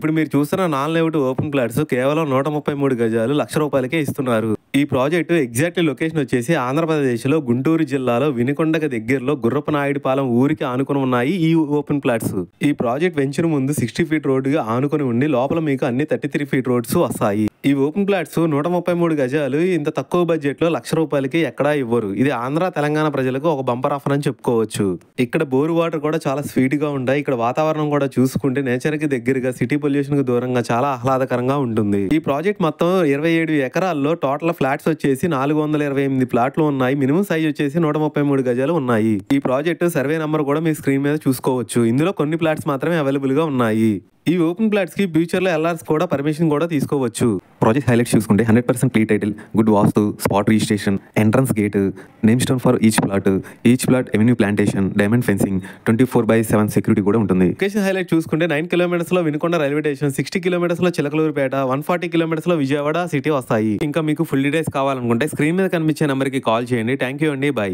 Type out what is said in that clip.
ఇప్పుడు మీరు చూస్తున్న నాన్ లేఅవుట్ ఓపెన్ ప్లాట్స్ కేవలం 133 గజాలు ₹1,00,000కే ఇస్తున్నారు. ఈ ప్రాజెక్టు ఎగ్జాక్ట్ లొకేషన్ వచ్చేసి ఆంధ్రప్రదేశ్లో గుంటూరు జిల్లాలో వినుకొండకు దగ్గరలో గుర్రపనాయుడుపాలెం ఊరికి ఆనుకుని ఉన్నాయి ఈ ఓపెన్ ప్లాట్స్. ఈ ప్రాజెక్ట్ వెంచర్ ముందు 60 ఫీట్ రోడ్డుగా ఆనుకొని ఉండి లోపల మీకు అన్ని 33 ఫీట్ రోడ్స్ వస్తాయి. ఈ ఓపెన్ ప్లాట్స్ 133 గజాలు ఇంత తక్కువ బడ్జెట్ లో ₹1,00,000కి ఎక్కడా ఇవ్వరు. ఇది ఆంధ్ర తెలంగాణ ప్రజలకు ఒక బంపర్ ఆఫర్ అని చెప్పుకోవచ్చు. ఇక్కడ బోర్ వాటర్ కూడా చాలా స్వీట్ గా ఉంటాయి. ఇక్కడ వాతావరణం కూడా చూసుకుంటే నేచర్ కి దగ్గరగా, సిటీ పొల్యూషన్ కి దూరంగా చాలా ఆహ్లాదకరంగా ఉంటుంది. ఈ ప్రాజెక్ట్ మొత్తం 27 ఎకరాల్లో టోటల్ ఫ్లాట్స్ వచ్చేసి 428 ప్లాట్లు ఉన్నాయి. మినిమం సైజ్ వచ్చేసి 133 గజాలు ఉన్నాయి. ఈ ప్రాజెక్ట్ సర్వే నంబర్ కూడా మీ స్క్రీన్ మీద చూసుకోవచ్చు. ఇందులో కొన్ని ప్లాట్స్ మాత్రమే అవైలబుల్ గా ఉన్నాయి. ఈ ఓపెన్ ప్లాట్స్ కి ఫ్యూచర్ లో ఎల్ఆర్స్ కూడా పర్మిషన్ కూడా తీసుకోవచ్చు. ప్రాజెక్ట్ హైలైట్స్ చూసుకుంటే 100% pre title, good vastu, spot registration, entrance gate, name stone for each plot avenue plantation, diamond fencing, 24/7 security కూడా ఉంటుంది. లొకేషన్ హైలైట్ చూసుకుంటే 9 కిలోమీటర్స్ లో వినుకొండ రైల్వే స్టేషన్, 60 కిలోమీటర్స్ లో చిలకలూరుపేట, 140 కిలోమీటర్స్ లో విజయవాడ సిటీ వస్తాయి. ఇంకా మీకు ఫుల్ డీటెయిల్స్ కావాలనుకుంటే స్క్రీన్ మీద కనిపించే నెంబర్ కి కాల్ చేయండి. థ్యాంక్ యూ అండి, బై.